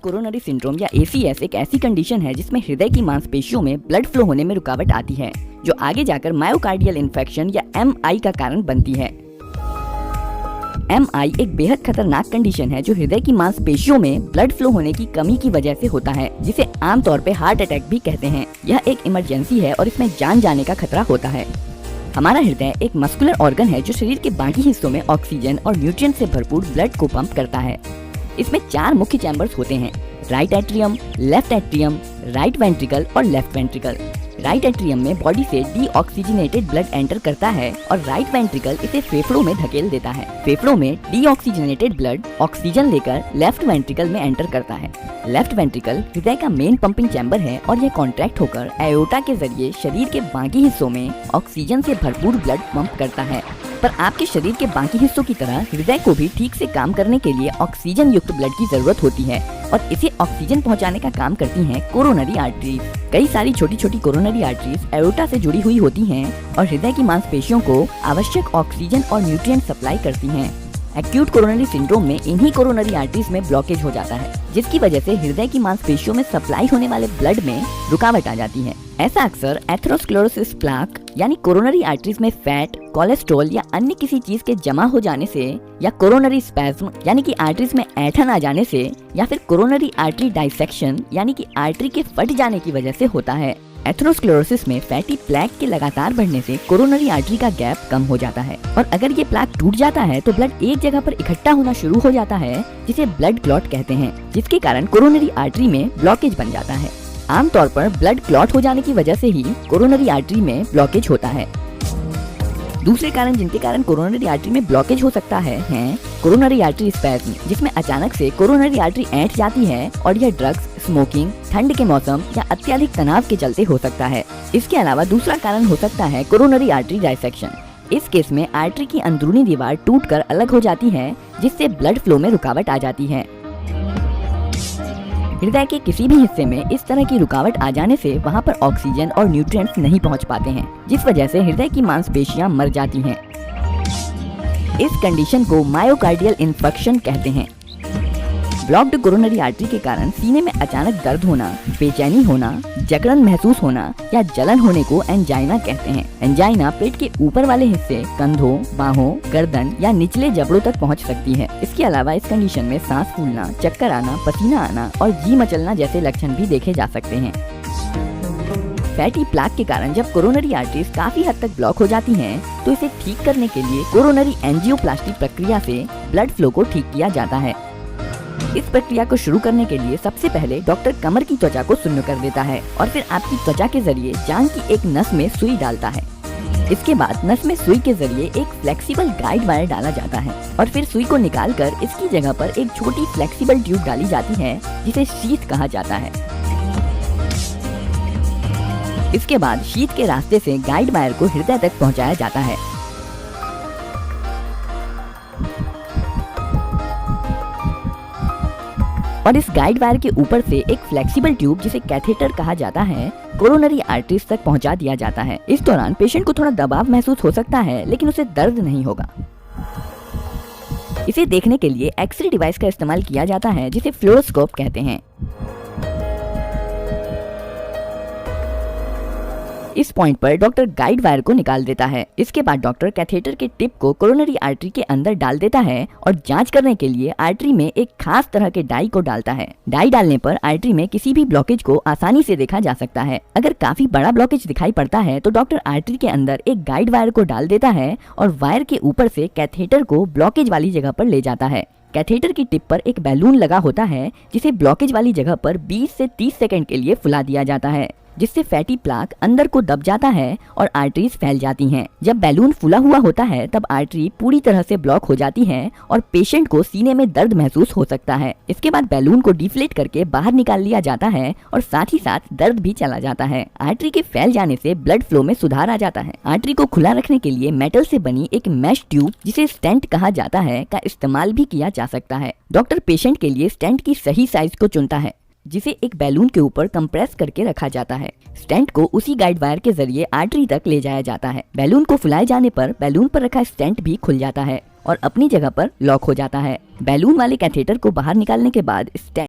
Coronary syndrome या ACS एक ऐसी कंडीशन है जिसमें हृदय की मांसपेशियों में ब्लड फ्लो होने में रुकावट आती है, जो आगे जाकर मायोकार्डियल इन्फेक्शन या MI का कारण बनती है। MI एक बेहद खतरनाक कंडीशन है जो हृदय की मांसपेशियों में ब्लड फ्लो होने की कमी की वजह से होता है, जिसे आमतौर पे हार्ट अटैक भी कहते हैं। यह एक इमरजेंसी है और इसमें जान जाने का खतरा होता है। हमारा हृदय एक मस्कुलर ऑर्गन है जो शरीर के बाकी हिस्सों में ऑक्सीजन और न्यूट्रिएंट से भरपूर ब्लड को पंप करता है। इसमें 4 मुख्य चैम्बर्स होते हैं: right atrium, left atrium, right ventricle और लेफ्ट वेंट्रिकल। राइट एट्रियम में बॉडी से डीऑक्सीजनेटेड ब्लड एंटर करता है और राइट वेंट्रिकल इसे फेफड़ों में धकेल देता है। फेफड़ों में डीऑक्सीजनेटेड ब्लड ऑक्सीजन लेकर लेफ्ट वेंट्रिकल में एंटर करता है। लेफ्ट वेंट्रिकल हृदय का मेन पंपिंग चैम्बर है और यह कॉन्ट्रैक्ट होकर एओर्टा के जरिए शरीर के बाकी हिस्सों में ऑक्सीजन से भरपूर ब्लड पंप करता है। पर आपके शरीर के बाकी हिस्सों की तरह हृदय को भी ठीक से काम करने के लिए ऑक्सीजन युक्त ब्लड की जरूरत होती है और इसे ऑक्सीजन पहुंचाने का काम करती हैं कोरोनरी आर्टरीज। कई सारी छोटी छोटी कोरोनरी आर्टरीज एओर्टा से जुड़ी हुई होती हैं और हृदय की मांसपेशियों को आवश्यक ऑक्सीजन और न्यूट्रिएंट सप्लाई करती हैं। एक्यूट कोरोनरी सिंड्रोम में इन्हीं कोरोनरी आर्टरीज में ब्लॉकेज हो जाता है, जिसकी वजह से हृदय की मांसपेशियों में सप्लाई होने वाले ब्लड में रुकावट आ जाती है। ऐसा अक्सर एथेरोस्क्लेरोसिस प्लाक यानी कोरोनरी आर्टरीज में फैट, कोलेस्ट्रॉल या अन्य किसी चीज के जमा हो जाने से, या कोरोनरी स्पैज्म यानी कि आर्टरीज में ऐंठन आ जाने से, या फिर कोरोनरी आर्टरी डाइसेक्शन यानी कि आर्टरी के फट जाने की वजह से होता है। एथेरोस्क्लेरोसिस में फैटी प्लैक के लगातार बढ़ने से कोरोनरी आर्टरी का गैप कम हो जाता है और अगर ये प्लैक टूट जाता है तो ब्लड एक जगह पर इकट्ठा होना शुरू हो जाता है, जिसे ब्लड क्लॉट कहते हैं, जिसके कारण कोरोनरी आर्टरी में ब्लॉकेज बन जाता है। आमतौर पर ब्लड क्लॉट हो जाने की वजह से ही कोरोनरी आर्टरी में ब्लॉकेज होता है। दूसरे कारण जिनके कारण कोरोनरी आर्टरी में ब्लॉकेज हो सकता है हैं कोरोनरी आर्टरी स्पैज्म, जिसमें अचानक से कोरोनरी आर्टरी ऐंठ जाती है और यह ड्रग्स, स्मोकिंग, ठंड के मौसम या अत्यधिक तनाव के चलते हो सकता है। इसके अलावा दूसरा कारण हो सकता है कोरोनरी आर्टरी डाइसेक्शन। इस केस में आर्टरी की अंदरूनी दीवार टूटकर अलग हो जाती है, जिससे ब्लड फ्लो में रुकावट आ जाती है। हृदय के किसी भी हिस्से में इस तरह की रुकावट आ जाने से वहां पर ऑक्सीजन और न्यूट्रिएंट्स नहीं पहुंच पाते हैं, जिस वजह से हृदय की मांसपेशियां मर जाती हैं। इस कंडीशन को मायोकार्डियल इन्फेक्शन कहते हैं। ब्लॉक्ड कोरोनरी आर्टरी के कारण सीने में अचानक दर्द होना, बेचैनी होना, जकड़न महसूस होना या जलन होने को एंजाइना कहते हैं। एंजाइना पेट के ऊपर वाले हिस्से, कंधों, बाहों, गर्दन या निचले जबड़ों तक पहुंच सकती है। इसके अलावा इस कंडीशन में सांस फूलना, चक्कर आना, पसीना आना और जी मचलना जैसे लक्षण भी देखे जा सकते हैं। फैटी प्लैक के कारण जब कोरोनरी आर्टरीज काफी हद तक ब्लॉक हो जाती हैं, तो इसे ठीक करने के लिए कोरोनरी एंजियोप्लास्टी प्रक्रिया से ब्लड फ्लो को ठीक किया जाता है। इस प्रक्रिया को शुरू करने के लिए सबसे पहले डॉक्टर कमर की त्वचा को शून्य कर देता है और फिर आपकी त्वचा के जरिए जांघ की एक नस में सुई डालता है। इसके बाद नस में सुई के जरिए एक फ्लेक्सिबल गाइड वायर डाला जाता है और फिर सुई को निकालकर इसकी जगह पर एक छोटी फ्लेक्सिबल ट्यूब डाली जाती है, जिसे शीथ कहा जाता है। इसके बाद शीथ के रास्ते से गाइड वायर को हृदय तक पहुंचाया जाता है। और इस गाइड वायर के ऊपर से एक फ्लेक्सिबल ट्यूब, जिसे कैथेटर कहा जाता है, कोरोनरी आर्टरीज तक पहुंचा दिया जाता है। इस दौरान पेशेंट को थोड़ा दबाव महसूस हो सकता है, लेकिन उसे दर्द नहीं होगा। इसे देखने के लिए एक्सरे डिवाइस का इस्तेमाल किया जाता है, जिसे फ्लोरोस्कोप कहते हैं। इस पॉइंट पर डॉक्टर गाइड वायर को निकाल देता है। इसके बाद डॉक्टर कैथेटर के टिप को कोरोनरी आर्टरी के अंदर डाल देता है और जांच करने के लिए आर्टरी में एक खास तरह के डाई को डालता है। डाई डालने पर आर्टरी में किसी भी ब्लॉकेज को आसानी से देखा जा सकता है। अगर काफी बड़ा ब्लॉकेज दिखाई पड़ता है तो डॉक्टर आर्टरी के अंदर एक गाइड वायर को डाल देता है और वायर के ऊपर से कैथेटर को ब्लॉकेज वाली जगह पर ले जाता है। कैथेटर की टिप पर एक बैलून लगा होता है, जिसे ब्लॉकेज वाली जगह पर 20 से 30 सेकंड के लिए फुला दिया जाता है, जिससे फैटी प्लाक अंदर को दब जाता है और आर्टरीज फैल जाती हैं। जब बैलून फूला हुआ होता है तब आर्टरी पूरी तरह से ब्लॉक हो जाती है और पेशेंट को सीने में दर्द महसूस हो सकता है। इसके बाद बैलून को डिफ्लेट करके बाहर निकाल लिया जाता है और साथ ही साथ दर्द भी चला जाता है। आर्टरी के फैल जाने से ब्लड फ्लो में सुधार आ जाता है। आर्टरी को खुला रखने के लिए मेटल से बनी एक मैश ट्यूब, जिसे स्टेंट कहा जाता है, का इस्तेमाल भी किया जा सकता है। डॉक्टर पेशेंट के लिए स्टेंट की सही साइज को चुनता है, जिसे एक बैलून के ऊपर कंप्रेस करके रखा जाता है। स्टेंट को उसी गाइड वायर के जरिए आर्टरी तक ले जाया जाता है। बैलून को फुलाए जाने पर बैलून पर रखा स्टेंट भी खुल जाता है और अपनी जगह पर लॉक हो जाता है। बैलून वाले कैथेटर को बाहर निकालने के बाद स्टेंट